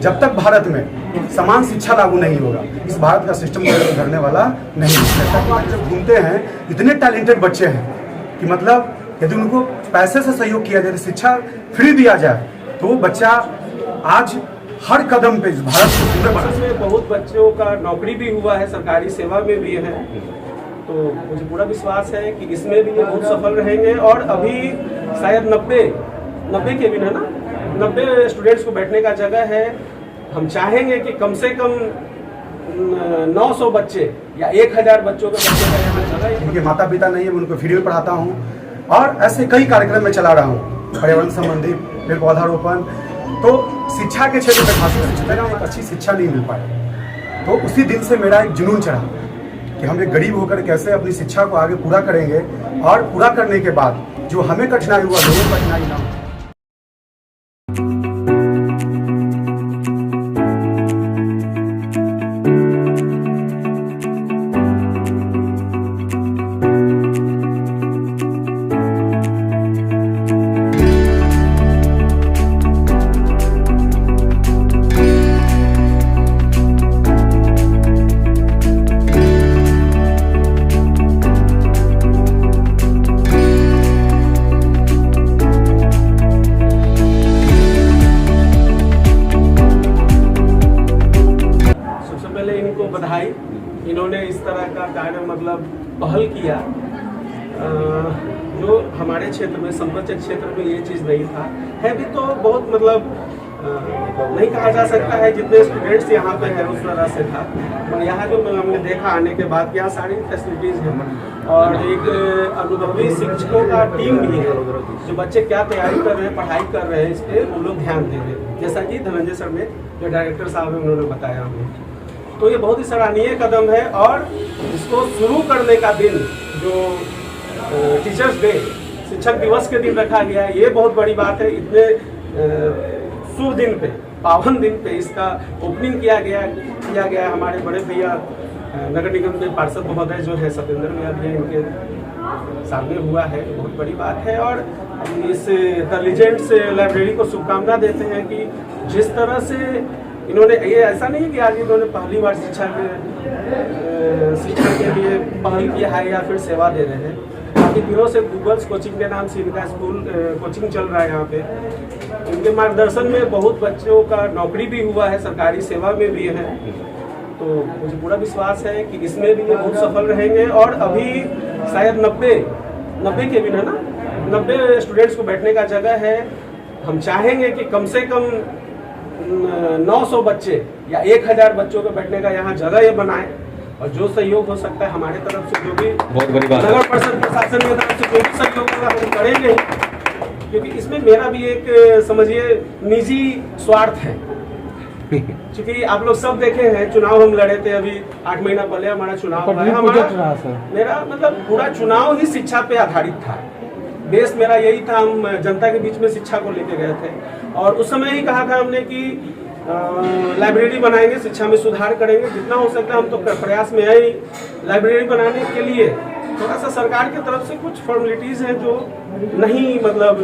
जब तक भारत में समान शिक्षा लागू नहीं होगा, इस भारत का सिस्टम करने वाला नहीं है। जब घूमते हैं इतने टैलेंटेड बच्चे हैं कि मतलब यदि उनको पैसे से सहयोग किया जाए, शिक्षा फ्री दिया जाए, तो वो बच्चा आज हर कदम पे इस भारत को सुंदर बना। में बहुत बच्चों का नौकरी भी हुआ है, सरकारी सेवा में भी है, तो मुझे पूरा विश्वास है कि इसमें भी ये बहुत सफल रहेंगे। और अभी शायद 90 केबिन है ना, 90 स्टूडेंट्स को बैठने का जगह है। हम चाहेंगे कि कम से कम 900 बच्चे या 1000 बच्चों के बच्चे का यहाँ जगह है। उनके माता पिता नहीं है, उनको फ्री में पढ़ाता हूँ और ऐसे कई कार्यक्रम में चला रहा हूँ, पर्यावरण संबंधी, पेड़ पौधारोपण। तो शिक्षा के क्षेत्र में खासकर एक अच्छी शिक्षा नहीं मिल पाई, तो उसी दिन से मेरा एक जुनून चढ़ा कि हम एक गरीब होकर कैसे अपनी शिक्षा को आगे पूरा करेंगे, और पूरा करने के बाद जो हमें कठिनाई हुआ लोगों को कठिनाई ना हो। बधाई, इन्होंने इस तरह का कार्य मतलब पहल किया जो हमारे क्षेत्र में, संपर्क क्षेत्र में ये चीज़ नहीं था। है भी तो बहुत मतलब नहीं कहा जा सकता है जितने स्टूडेंट्स यहाँ पे हैं उस तरह से था। और यहाँ जो हमने देखा आने के बाद, यहाँ सारी फैसिलिटीज़ हैं और एक अनुभवी शिक्षकों का टीम भी है। जो बच्चे क्या तैयारी कर रहे हैं, पढ़ाई कर रहे हैं, इस पर वो लोग ध्यान दे रहे हैं। जैसा कि धनंजय सर ने, जो डायरेक्टर साहब हैं, उन्होंने बताया हमें। तो ये बहुत ही सराहनीय कदम है। और इसको शुरू करने का दिन जो टीचर्स डे, शिक्षक दिवस के दिन रखा गया है, ये बहुत बड़ी बात है। इतने शुभ दिन पे, पावन दिन पे इसका ओपनिंग किया गया हमारे बड़े भैया नगर निगम के पार्षद महोदय जो है सत्येंद्र भैया, इनके सामने हुआ है, बहुत बड़ी बात है। और इस द लीजेंड्स लाइब्रेरी को शुभकामना देते हैं कि जिस तरह से इन्होंने, ये ऐसा नहीं कि आज इन्होंने पहली बार शिक्षा के लिए पहल किया है या फिर सेवा दे रहे हैं। काफ़ी दिनों से गूगल्स कोचिंग के नाम से इनका स्कूल कोचिंग चल रहा है यहाँ पे। इनके मार्गदर्शन में बहुत बच्चों का नौकरी भी हुआ है, सरकारी सेवा में भी है, तो मुझे पूरा विश्वास है कि इसमें भी ये बहुत सफल रहेंगे। और अभी शायद 90 केबिन है ना, 90 स्टूडेंट्स को बैठने का जगह है। हम चाहेंगे कि कम से कम 900 बच्चे या 1000 बच्चों के बैठने का यहाँ जगह ये बनाए। और जो सहयोग हो सकता है हमारे तरफ से, जो भी बहुत बड़ी बात, नगर परिषद प्रशासन की तरफ से जो भी सहयोग होगा हम करेंगे, क्योंकि इसमें मेरा भी एक समझिए निजी स्वार्थ है। क्योंकि आप लोग सब देखे हैं, चुनाव हम लड़े थे अभी 8 महीना पहले हमारा चुनाव हुआ है। हमारा मेरा मतलब पूरा चुनाव ही शिक्षा पे आधारित था। बेस मेरा यही था, हम जनता के बीच में शिक्षा को लेके गए थे और उस समय ही कहा था हमने कि लाइब्रेरी बनाएंगे, शिक्षा में सुधार करेंगे, जितना हो सकता है हम तो प्रयास में है ही। लाइब्रेरी बनाने के लिए थोड़ा सा सरकार की तरफ से कुछ फॉर्मेलिटीज़ हैं जो नहीं मतलब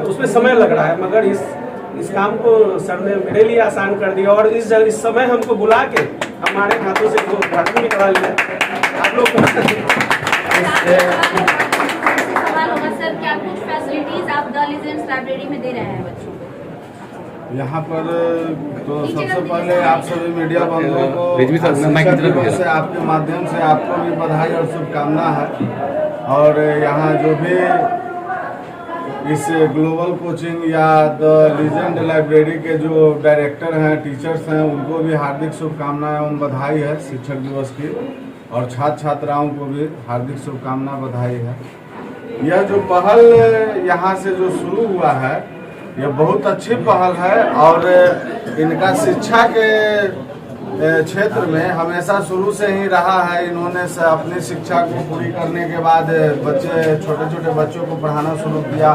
उसमें समय लग रहा है, मगर इस काम को सर ने मेरे लिए आसान कर दिया। और इस समय हमको बुला के हमारे हाथों से वो उद्घाटन भी करा लिया आप लोग। सर, क्या कुछ फैसिलिटीज आप द लीजेंड्स लाइब्रेरी में दे रहे हैं बच्चों को? यहाँ पर तो सबसे पहले आप सभी मीडिया बंधुओं को से आपके माध्यम से आपको भी बधाई और शुभकामना है। और यहाँ जो भी इस ग्लोबल कोचिंग या द लीजेंड लाइब्रेरी के जो डायरेक्टर हैं, टीचर्स हैं, उनको भी हार्दिक शुभकामनाएं एवं बधाई है शिक्षक दिवस की। और छात्र छात्राओं को भी हार्दिक शुभकामना बधाई है। यह जो पहल यहाँ से जो शुरू हुआ है, यह बहुत अच्छी पहल है। और इनका शिक्षा के क्षेत्र में हमेशा शुरू से ही रहा है। इन्होंने अपनी शिक्षा को पूरी करने के बाद छोटे छोटे बच्चों को पढ़ाना शुरू किया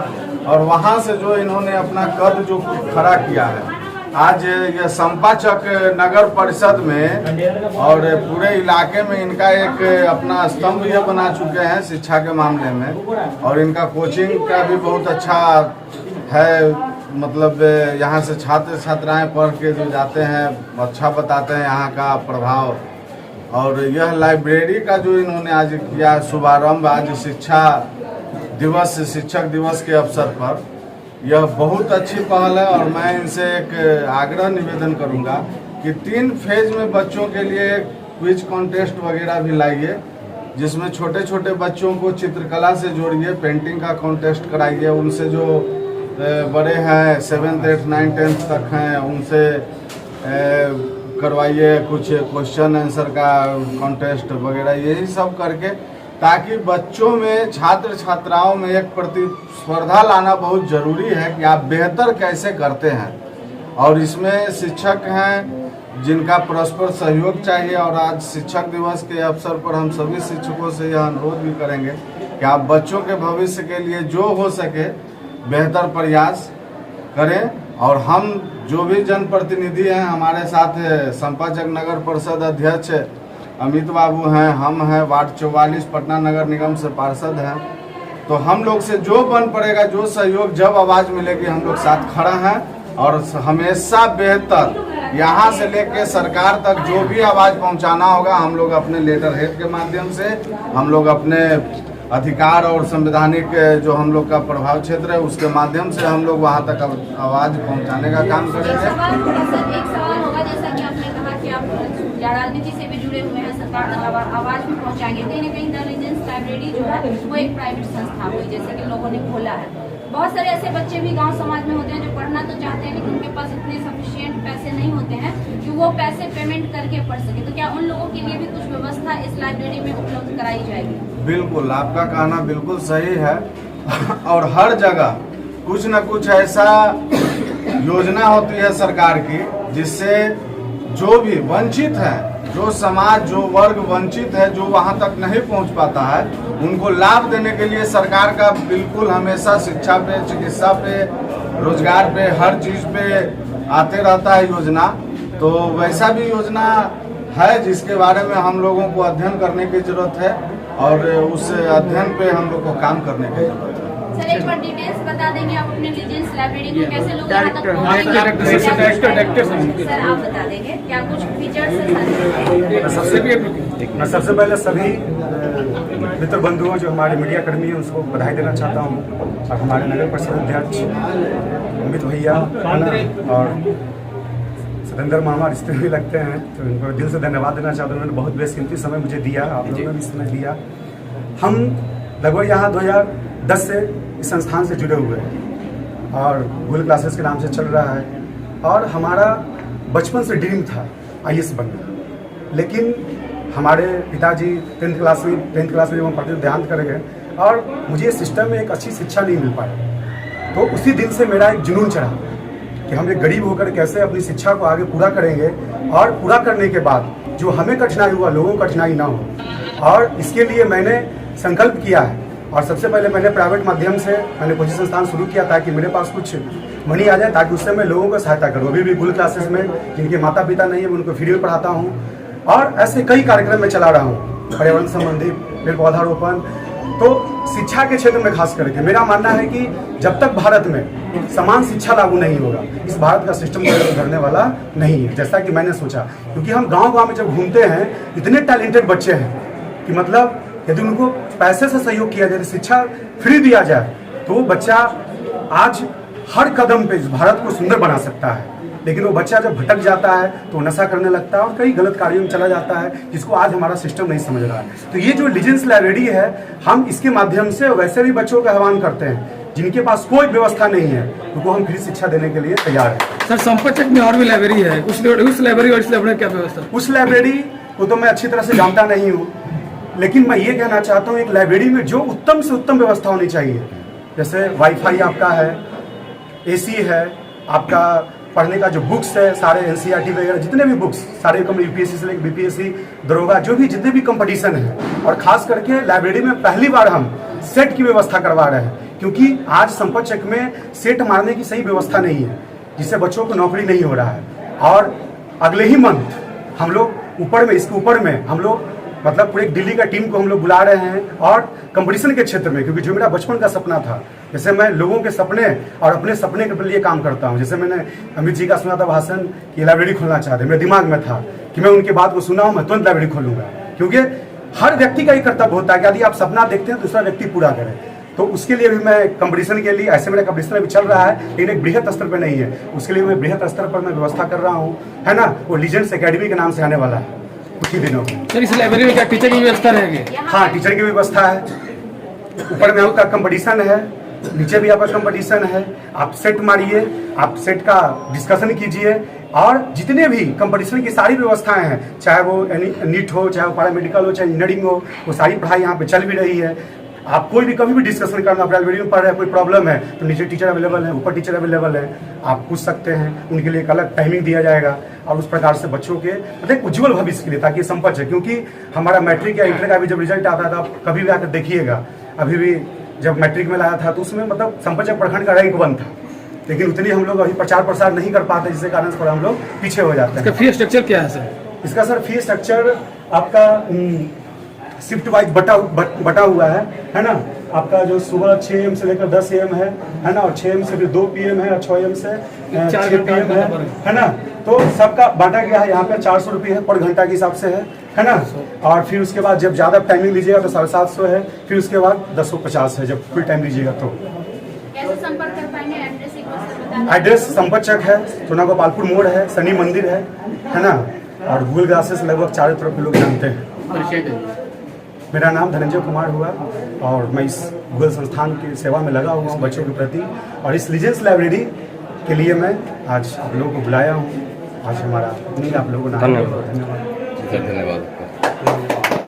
और वहाँ से जो इन्होंने अपना कद जो खड़ा किया है, आज ये संपाचक नगर परिषद में और पूरे इलाके में इनका एक अपना स्तंभ ये बना चुके हैं शिक्षा के मामले में। और इनका कोचिंग का भी बहुत अच्छा है मतलब यहाँ से छात्र छात्राएं पढ़ के जो जाते हैं अच्छा बताते हैं यहाँ का प्रभाव। और यह लाइब्रेरी का जो इन्होंने आज किया शुभारंभ आज शिक्षक दिवस के अवसर पर, यह बहुत अच्छी पहल है। और मैं इनसे एक आग्रह निवेदन करूंगा कि 3 फेज में बच्चों के लिए क्विज कॉन्टेस्ट वगैरह भी लाइए, जिसमें छोटे छोटे बच्चों को चित्रकला से जोड़िए, पेंटिंग का कॉन्टेस्ट कराइए। उनसे जो बड़े हैं 7th 8th 9th 10th तक हैं उनसे करवाइए कुछ क्वेश्चन आंसर का कॉन्टेस्ट वगैरह, यही सब करके, ताकि बच्चों में छात्र छात्राओं में एक प्रतिस्पर्धा लाना बहुत ज़रूरी है कि आप बेहतर कैसे करते हैं। और इसमें शिक्षक हैं जिनका परस्पर सहयोग चाहिए। और आज शिक्षक दिवस के अवसर पर हम सभी शिक्षकों से यह अनुरोध भी करेंगे कि आप बच्चों के भविष्य के लिए जो हो सके बेहतर प्रयास करें। और हम जो भी जनप्रतिनिधि हैं, हमारे साथ संपाचक नगर परिषद अध्यक्ष अमित बाबू हैं, हम हैं वार्ड 44 पटना नगर निगम से पार्षद हैं, तो हम लोग से जो बन पड़ेगा, जो सहयोग, जब आवाज़ मिलेगी हम लोग साथ खड़ा हैं। और हमेशा बेहतर यहाँ से लेके सरकार तक जो भी आवाज़ पहुँचाना होगा, हम लोग अपने लेटर हेड के माध्यम से, हम लोग अपने अधिकार और संवैधानिक जो हम लोग का प्रभाव क्षेत्र है उसके माध्यम से हम लोग वहाँ तक आवाज़ पहुँचाने का काम करेंगे। एक सवाल होगा, जैसा कि आपने कहा कि आप राजनीति से भी जुड़े हुए हैं, सरकार तक आवाज़ भी पहुँचाएंगे। कहीं ना कहीं द लीजेंड्स लाइब्रेरी जो है वो एक प्राइवेट संस्था हुई, जैसे कि लोगों ने खोला है। बहुत सारे ऐसे बच्चे भी गांव समाज में होते हैं जो पढ़ना तो चाहते हैं, लेकिन उनके पास इतने सफिशिएंट पैसे नहीं होते हैं कि वो पैसे पेमेंट करके पढ़ सके। तो क्या उन लोगों के लिए भी कुछ व्यवस्था इस लाइब्रेरी में उपलब्ध कराई जाएगी? बिल्कुल, आपका कहना बिल्कुल सही है। और हर जगह कुछ न कुछ ऐसा योजना होती है सरकार की, जिससे जो भी वंचित है, जो समाज, जो वर्ग वंचित है, जो वहाँ तक नहीं पहुँच पाता है, उनको लाभ देने के लिए सरकार का बिल्कुल हमेशा शिक्षा पे, चिकित्सा पे, रोजगार पे, हर चीज़ पे आते रहता है योजना। तो वैसा भी योजना है जिसके बारे में हम लोगों को अध्ययन करने की जरूरत है और उस अध्ययन पे हम लोग को काम करने की जरूरत है। सर एक बार डिटेल्स बता देंगे आप अपने लीजेंड्स लाइब्रेरी को कैसे लोग यहाँ तक पहुँचेंगे? सर आप बता देंगे क्या कुछ फीचर्स है? सबसे पहले सभी मित्र बंधुओं जो हमारे मीडिया कर्मी हैं उसको बधाई देना चाहता हूँ। और हमारे नगर परिषद अध्यक्ष अमित भैया और सतेंद्र मामा रिश्ते भी लगते हैं, तो इनको दिल से धन्यवाद देना चाहता हूँ। उन्होंने बहुत बेशकीमती समय मुझे दिया, आप लोगों ने भी समय दिया। हम लगभग यहाँ 2010 से इस संस्थान से जुड़े हुए हैं और गूगल क्लासेस के नाम से चल रहा है। और हमारा बचपन से ड्रीम था IAS बनना, लेकिन हमारे पिताजी 10th क्लास में वो पढ़ते देहांत कर गए और मुझे सिस्टम में एक अच्छी शिक्षा नहीं मिल पाई। तो उसी दिन से मेरा एक जुनून चढ़ा कि हम एक गरीब होकर कैसे अपनी शिक्षा को आगे पूरा करेंगे और पूरा करने के बाद जो हमें कठिनाई हुआ लोगों को कठिनाई ना हो। और इसके लिए मैंने संकल्प किया है और सबसे पहले मैंने प्राइवेट माध्यम से मैंने कोचिंग संस्थान शुरू किया ताकि मेरे पास कुछ मनी आ जाए, ताकि उससे मैं लोगों को सहायता करूँ। अभी भी गूगल क्लासेस में जिनके माता पिता नहीं है मैं उनको फ्री में पढ़ाता हूँ और ऐसे कई कार्यक्रम में चला रहा हूँ, पर्यावरण संबंधी, पेड़ पौधारोपण। तो शिक्षा के क्षेत्र में खास करके मेरा मानना है कि जब तक भारत में समान शिक्षा लागू नहीं होगा, इस भारत का सिस्टम सुधरने वाला नहीं है, जैसा कि मैंने सोचा। क्योंकि हम गांव-गांव में जब घूमते हैं, इतने टैलेंटेड बच्चे हैं कि मतलब यदि उनको पैसे से सहयोग किया जाए, शिक्षा फ्री दिया जाए, तो वो बच्चा आज हर कदम पे इस भारत को सुंदर बना सकता है। लेकिन वो बच्चा जब भटक जाता है तो नशा करने लगता है और कई गलत कार्यों में चला जाता है, जिसको आज हमारा सिस्टम नहीं समझ रहा है। तो ये जो लीजेंड्स लाइब्रेरी है, हम इसके माध्यम से वैसे भी बच्चों का आह्वान करते हैं जिनके पास कोई व्यवस्था नहीं है, उनको हम फ्री शिक्षा देने के लिए तैयार हैं। सर संपाचक में और भी लाइब्रेरी है, उस लाइब्रेरी और इस लाइब्रेरी क्या व्यवस्था? उस लाइब्रेरी को तो मैं अच्छी तरह से जानता नहीं हूँ, लेकिन मैं ये कहना चाहता हूँ एक लाइब्रेरी में जो उत्तम से उत्तम व्यवस्था होनी चाहिए, जैसे वाईफाई आपका है, AC है, आपका पढ़ने का जो बुक्स है, सारे NCERT वगैरह जितने भी बुक्स, सारे UPSC से लेकर BPSC, दरोगा, जो भी जितने भी कंपटीशन है। और खास करके लाइब्रेरी में पहली बार हम सेट की व्यवस्था करवा रहे हैं, क्योंकि आज संपाचक में सेट मारने की सही व्यवस्था नहीं है, जिससे बच्चों को नौकरी नहीं हो रहा है। और अगले ही मंथ हम लोग इसके ऊपर में हम लोग मतलब पूरे दिल्ली का टीम को हम लोग बुला रहे हैं और कंपटीशन के क्षेत्र में, क्योंकि जो मेरा बचपन का सपना था, जैसे मैं लोगों के सपने और अपने सपने के लिए काम करता हूँ। जैसे मैंने अमित जी का सुना था भाषण कि लाइब्रेरी खोलना चाहते, मेरे दिमाग में था कि मैं उनकी बात को सुना हूँ, मैं तुरंत लाइब्रेरी खोलूंगा, क्योंकि हर व्यक्ति का ये कर्तव्य होता है कि यदि आप सपना देखते हैं दूसरा व्यक्ति पूरा करे। तो उसके लिए भी मैं कंपटीशन के लिए, ऐसे मेरा कंपटीशन अभी चल रहा है लेकिन एक बृहद स्तर पर नहीं है, उसके लिए मैं बृहद स्तर पर मैं व्यवस्था कर रहा हूँ, है ना। वो लीजेंड्स एकेडमी के नाम से आने वाला है कुछ ही दिनों में। सर इस लाइब्रेरी में क्या टीचर की व्यवस्था रहेगी? हाँ, टीचर की व्यवस्था है। ऊपर में आपका कंपटीशन है, नीचे भी आपका कंपटीशन है। आप सेट मारिए, आप सेट का डिस्कशन कीजिए और जितने भी कंपटीशन की सारी व्यवस्थाएं हैं, चाहे वो नीट हो, चाहे वो पैरामेडिकल हो, चाहे इंजीनियरिंग हो, वो सारी पढ़ाई यहाँ पे चल भी रही है। आप कोई भी कभी भी डिस्कशन करना, आप लाइब्रेरी में पढ़ रहे हैं, कोई प्रॉब्लम है तो नीचे टीचर अवेलेबल है, ऊपर टीचर अवेलेबल है, आप पूछ सकते हैं। उनके लिए एक अलग टाइमिंग दिया जाएगा और उस प्रकार से बच्चों के मतलब उज्ज्वल भविष्य के लिए, ताकि संपच है। क्योंकि हमारा मैट्रिक या इंटर का भी जब रिजल्ट आता था, आप कभी भी आकर देखिएगा, अभी भी जब मैट्रिक में लाया था तो उसमें मतलब संपच प्रखंड का रैंक 1 था, लेकिन उतनी हम लोग अभी प्रचार प्रसार नहीं कर पाते, जिसके कारण से हम लोग पीछे हो जाते हैं। इसका फी स्ट्रक्चर क्या है सर? इसका सर फी स्ट्रक्चर आपका शिफ्ट वाइज बटा हुआ है ना। आपका जो सुबह 6 AM से लेकर 10 AM है ना, और 6 AM से फिर 2 PM है और 6 AM से 6 PM है ना। तो सबका बांटा गया है। यहाँ पे 400 रुपये है पर घंटा के हिसाब से है ना। और फिर उसके बाद जब ज़्यादा टाइमिंग लीजिएगा तो 750 है, फिर उसके बाद 1050 है जब फुल टाइम लीजिएगा तो। कैसे संपर्क कर पाएंगे? एड्रेस एक बार सर बता दें। एड्रेस संपतचक है, सोना गोपालपुर मोड़ है, शनि मंदिर है ना। और गूगल ग्लासेस लगभग चारों तरफ के लोग जानते हैं। मेरा नाम धनंजय कुमार हुआ और मैं इस गूगल संस्थान की सेवा में लगा हुआ हूँ बच्चों के प्रति, और इस लीजेंड्स लाइब्रेरी के लिए मैं आज आप लोगों को बुलाया हूँ। आज हमारा आप लोगों को धन्यवाद।